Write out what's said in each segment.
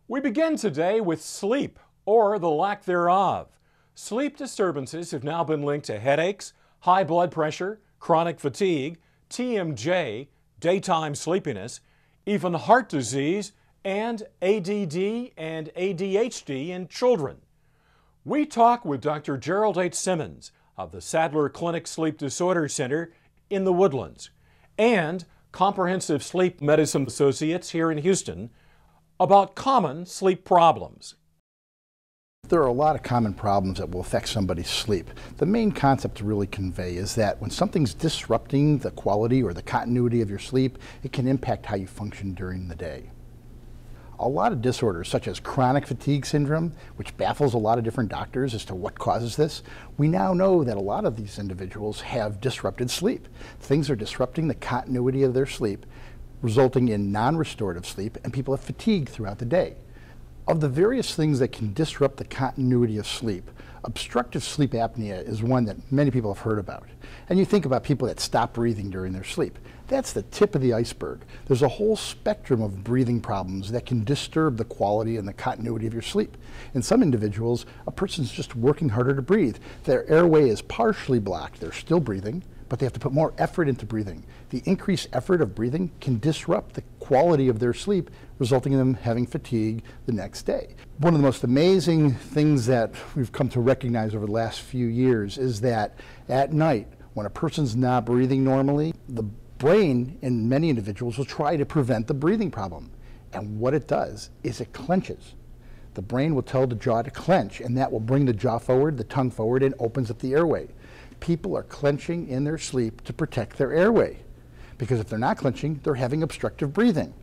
We begin today with sleep, or the lack thereof. Sleep disturbances have now been linked to headaches, high blood pressure, chronic fatigue, TMJ, daytime sleepiness, even heart disease, and ADD and ADHD in children. We talk with Dr. Jerald H. Simmons of the Sadler Clinic Sleep Disorder Center in the Woodlands and Comprehensive Sleep Medicine Associates here in Houston about common sleep problems. There are a lot of common problems that will affect somebody's sleep. The main concept to really convey is that when something's disrupting the quality or the continuity of your sleep, it can impact how you function during the day. A lot of disorders, such as chronic fatigue syndrome, which baffles a lot of different doctors as to what causes this, we now know that a lot of these individuals have disrupted sleep. Things are disrupting the continuity of their sleep, resulting in non-restorative sleep, and people have fatigue throughout the day. Of the various things that can disrupt the continuity of sleep, obstructive sleep apnea is one that many people have heard about. And you think about people that stop breathing during their sleep. That's the tip of the iceberg. There's a whole spectrum of breathing problems that can disturb the quality and the continuity of your sleep. In some individuals, a person's just working harder to breathe. Their airway is partially blocked. They're still breathing, but they have to put more effort into breathing. The increased effort of breathing can disrupt the quality of their sleep, resulting in them having fatigue the next day. One of the most amazing things that we've come to recognize over the last few years is that at night, when a person's not breathing normally, the brain in many individuals will try to prevent the breathing problem. And what it does is it clenches. The brain will tell the jaw to clench, and that will bring the jaw forward, the tongue forward, and opens up the airway. People are clenching in their sleep to protect their airway, because if they're not clenching, they're having obstructive breathing.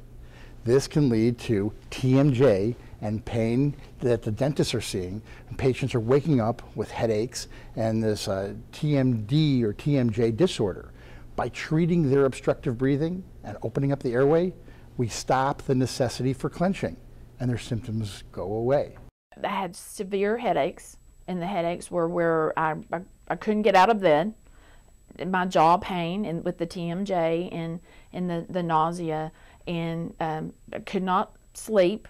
This can lead to TMJ and pain that the dentists are seeing. And patients are waking up with headaches and this TMD or TMJ disorder. By treating their obstructive breathing and opening up the airway, we stop the necessity for clenching, and their symptoms go away. I had severe headaches, and the headaches were where I couldn't get out of bed. My jaw pain and with the TMJ and the nausea, and I could not sleep.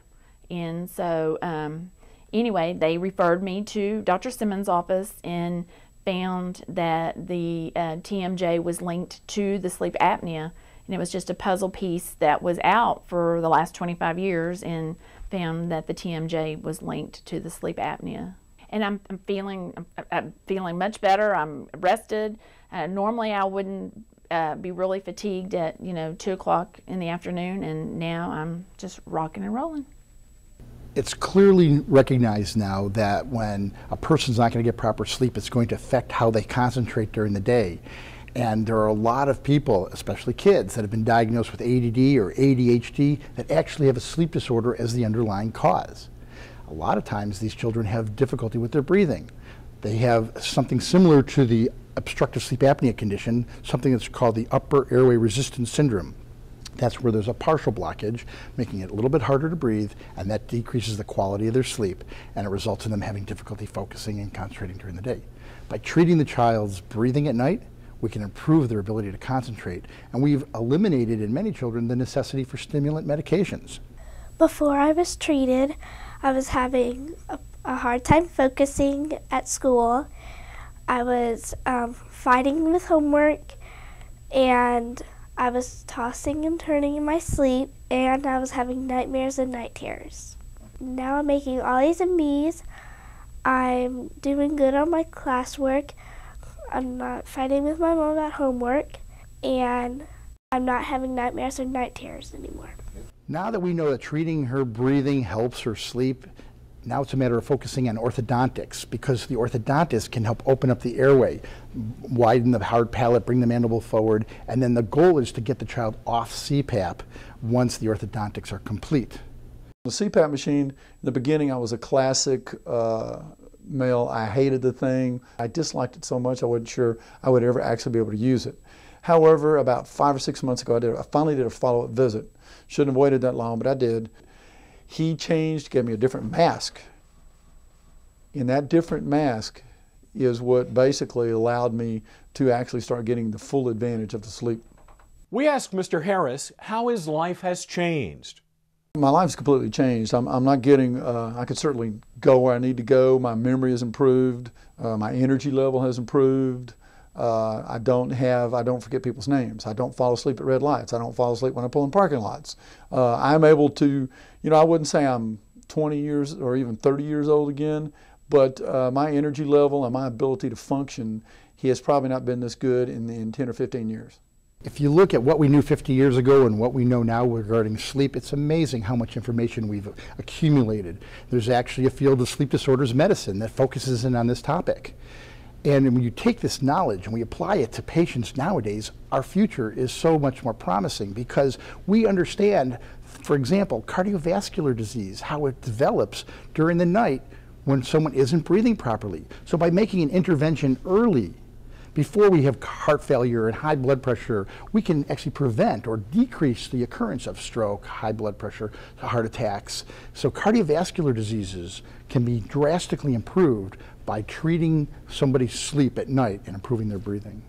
And so anyway, they referred me to Dr. Simmons' office and found that the TMJ was linked to the sleep apnea, and it was just a puzzle piece that was out for the last 25 years, and found that the TMJ was linked to the sleep apnea. And I'm feeling much better. I'm rested. Normally I wouldn't be really fatigued at 2 o'clock in the afternoon, and now I'm just rocking and rolling. It's clearly recognized now that when a person's not going to get proper sleep, it's going to affect how they concentrate during the day. And there are a lot of people, especially kids, that have been diagnosed with ADD or ADHD that actually have a sleep disorder as the underlying cause. A lot of times these children have difficulty with their breathing. They have something similar to the obstructive sleep apnea condition, something that's called the upper airway resistance syndrome. That's where there's a partial blockage, making it a little bit harder to breathe, and that decreases the quality of their sleep, and it results in them having difficulty focusing and concentrating during the day. By treating the child's breathing at night, we can improve their ability to concentrate, and we've eliminated in many children the necessity for stimulant medications. Before I was treated, I was having a hard time focusing at school. I was fighting with homework, and I was tossing and turning in my sleep, and I was having nightmares and night terrors. Now I'm making all A's and B's. I'm doing good on my classwork. I'm not fighting with my mom about homework, and I'm not having nightmares or night terrors anymore. Now that we know that treating her breathing helps her sleep, now it's a matter of focusing on orthodontics, because the orthodontist can help open up the airway, widen the hard palate, bring the mandible forward, and then the goal is to get the child off CPAP once the orthodontics are complete. The CPAP machine, in the beginning I was a classic male. I hated the thing. I disliked it so much I wasn't sure I would ever actually be able to use it. However, about 5 or 6 months ago I finally did a follow-up visit. Shouldn't have waited that long, but I did. He changed, gave me a different mask. And that different mask is what basically allowed me to actually start getting the full advantage of the sleep. We asked Mr. Harris how his life has changed. My life's completely changed. I'm not getting, I could certainly go where I need to go. My memory has improved. My energy level has improved. I don't forget people's names. I don't fall asleep at red lights. I don't fall asleep when I pull in parking lots. I'm able to, I wouldn't say I'm 20 years or even 30 years old again, but my energy level and my ability to function, has probably not been this good in 10 or 15 years. If you look at what we knew 50 years ago and what we know now regarding sleep, it's amazing how much information we've accumulated. There's actually a field of sleep disorders medicine that focuses in on this topic. And when you take this knowledge and we apply it to patients nowadays, our future is so much more promising because we understand, for example, cardiovascular disease, how it develops during the night when someone isn't breathing properly. So by making an intervention early, before we have heart failure and high blood pressure, we can actually prevent or decrease the occurrence of stroke, high blood pressure, heart attacks. So cardiovascular diseases can be drastically improved by treating somebody's sleep at night and improving their breathing.